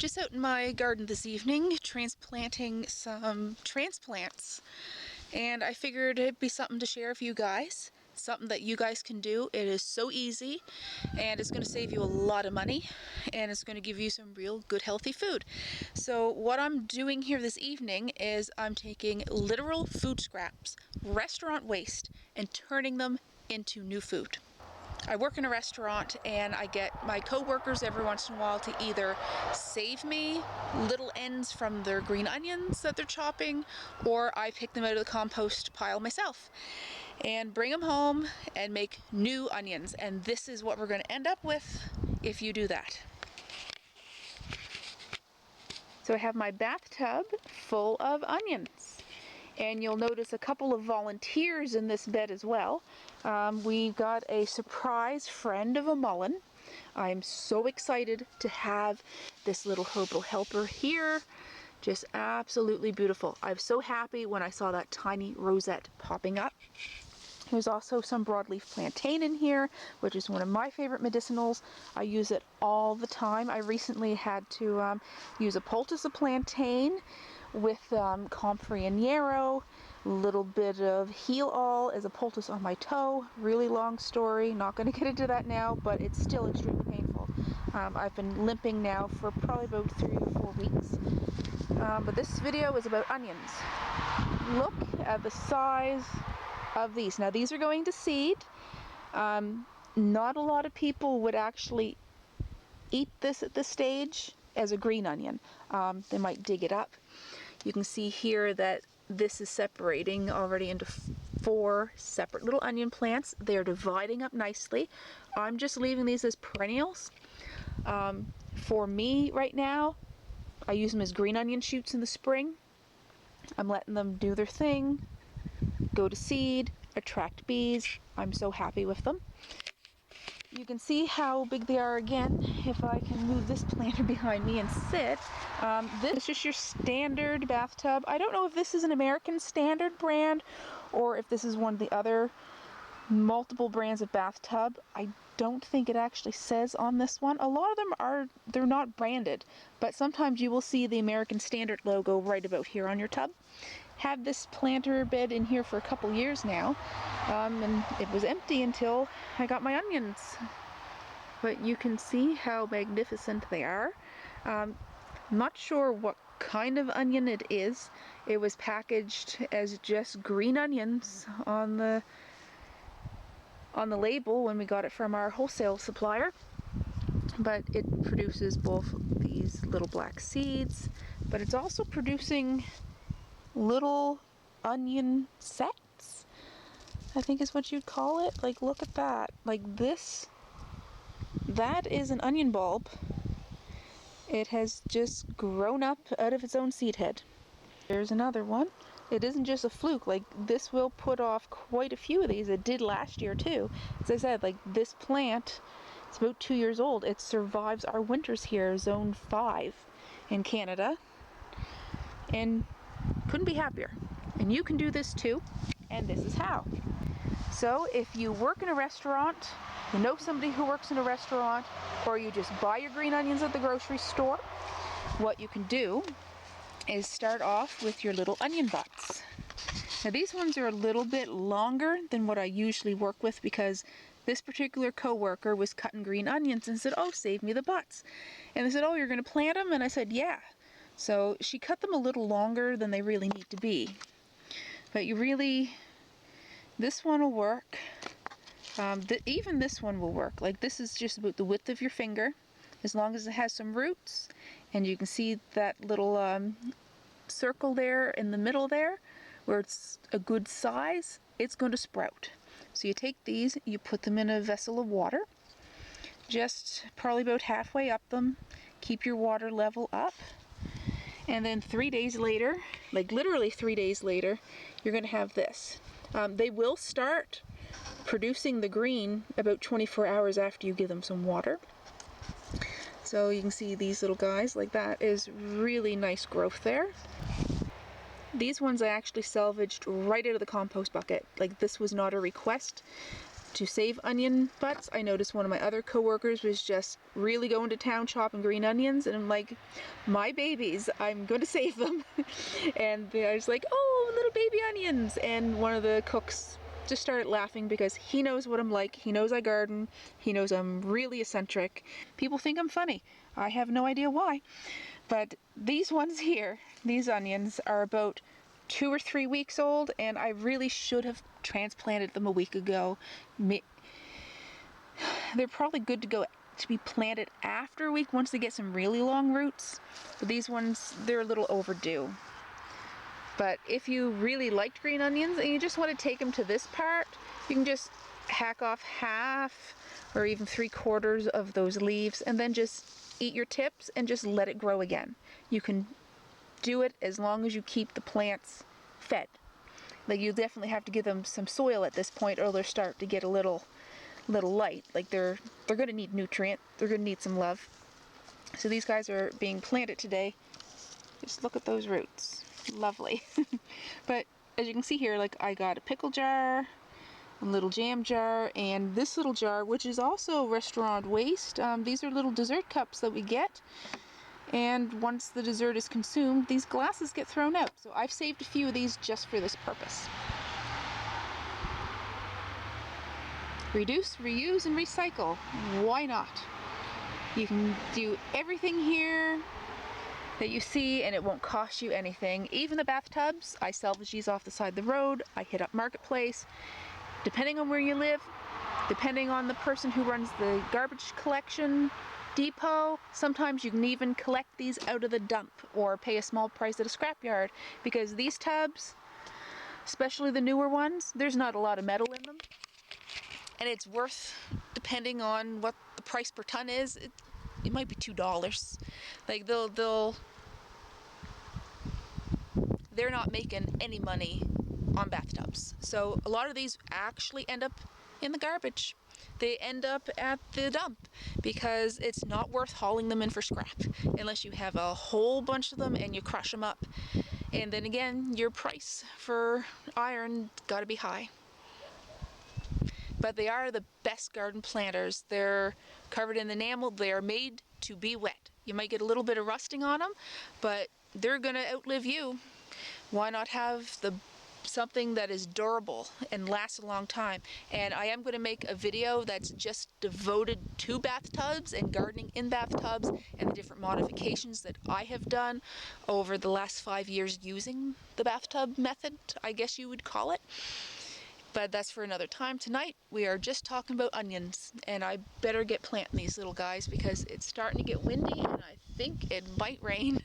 Just out in my garden this evening, transplanting some transplants, and I figured it'd be something to share with you guys. Something that you guys can do. It is so easy, and it's going to save you a lot of money, and it's going to give you some real good healthy food. So what I'm doing here this evening is I'm taking literal food scraps, restaurant waste, and turning them into new food. I work in a restaurant, and I get my co-workers every once in a while to either save me little ends from their green onions that they're chopping, or I pick them out of the compost pile myself and bring them home and make new onions. And this is what we're going to end up with if you do that. So I have my bathtub full of onions, and you'll notice a couple of volunteers in this bed as well. We got a surprise friend of a mullein. I'm so excited to have this little herbal helper here. Just absolutely beautiful. I was so happy when I saw that tiny rosette popping up. There's also some broadleaf plantain in here, which is one of my favorite medicinals. I use it all the time. I recently had to use a poultice of plantain with comfrey and yarrow, a little bit of heel all as a poultice on my toe. Really long story, not going to get into that now, but it's still extremely painful. I've been limping now for probably about 3 or 4 weeks. But this video is about onions. Look at the size of these. Now these are going to seed. Not a lot of people would actually eat this at this stage as a green onion. They might dig it up. You can see here that this is separating already into 4 separate little onion plants. They're dividing up nicely. I'm just leaving these as perennials. For me right now, I use them as green onion shoots in the spring. I'm letting them do their thing, go to seed, attract bees. I'm so happy with them. You can see how big they are again if I can move this planter behind me and sit. This is just your standard bathtub. I don't know if this is an American Standard brand or if this is one of the other multiple brands of bathtub. I don't think it actually says on this one. A lot of them they're not branded, but sometimes you will see the American Standard logo right about here on your tub. Had this planter bed in here for a couple years now, and it was empty until I got my onions. But you can see how magnificent they are. Not sure what kind of onion it is. It was packaged as just green onions on the label when we got it from our wholesale supplier. But it produces both these little black seeds, but it's also producing little onion sets, I think is what you'd call it. Like, look at that. Like this, that is an onion bulb. It has just grown up out of its own seed head. There's another one. It isn't just a fluke. Like, this will put off quite a few of these. It did last year too. As I said, like, this plant, it's about 2 years old. It survives our winters here, zone 5 in Canada, and couldn't be happier. And you can do this too, and this is how. So if you work in a restaurant, you know somebody who works in a restaurant, or you just buy your green onions at the grocery store, what you can do is start off with your little onion butts. Now these ones are a little bit longer than what I usually work with, because this particular co-worker was cutting green onions and said, "Oh, save me the butts." And they said, "Oh, you're going to plant them?" And I said, "Yeah." So she cut them a little longer than they really need to be. But this one will work. Even this one will work. Like, this is just about the width of your finger, as long as it has some roots. And you can see that little circle there in the middle there, where it's a good size, it's going to sprout. So you take these, you put them in a vessel of water, just probably about halfway up them, keep your water level up, and then 3 days later, like literally 3 days later, you're going to have this. They will start producing the green about 24 hours after you give them some water. So you can see these little guys, like that is really nice growth there. These ones I actually salvaged right out of the compost bucket. Like, this was not a request. to save onion butts. I noticed one of my other coworkers was just really going to town chopping green onions, and I'm like, my babies, I'm going to save them. And I was like, oh, little baby onions. And one of the cooks just started laughing because he knows what I'm like. He knows I garden. He knows I'm really eccentric. People think I'm funny. I have no idea why. But these ones here, these onions, are about 2 or 3 weeks old, and I really should have transplanted them a week ago. They're probably good to go to be planted after a week once they get some really long roots. But these ones, they're a little overdue. But if you really liked green onions and you just want to take them to this part, you can just hack off half or even 3/4 of those leaves and then just eat your tips and just let it grow again. You can do it as long as you keep the plants fed. Like, you definitely have to give them some soil at this point or they'll start to get a little light. Like, they're going to need nutrient. They're going to need some love. So these guys are being planted today. Just look at those roots. Lovely. But as you can see here, like, I got a pickle jar, a little jam jar, and this little jar, which is also restaurant waste. These are little dessert cups that we get. And once the dessert is consumed, these glasses get thrown out. So I've saved a few of these just for this purpose. Reduce, reuse, and recycle. Why not? You can do everything here that you see and it won't cost you anything. Even the bathtubs, I salvage these off the side of the road. I hit up Marketplace. Depending on where you live, depending on the person who runs the garbage collection depot, sometimes you can even collect these out of the dump or pay a small price at a scrapyard, because these tubs, especially the newer ones, there's not a lot of metal in them, and it's worth, depending on what the price per ton is, it might be $2. Like, they're not making any money on bathtubs, so a lot of these actually end up in the garbage. They end up at the dump because it's not worth hauling them in for scrap unless you have a whole bunch of them and you crush them up. And then again, your price for iron got to be high. But they are the best garden planters. They're covered in enamel. They are made to be wet. You might get a little bit of rusting on them, but they're going to outlive you. Why not have something that is durable and lasts a long time? And I am going to make a video that's just devoted to bathtubs and gardening in bathtubs and the different modifications that I have done over the last 5 years using the bathtub method, I guess you would call it. But that's for another time. Tonight we are just talking about onions, and I better get planting these little guys because it's starting to get windy and I think it might rain.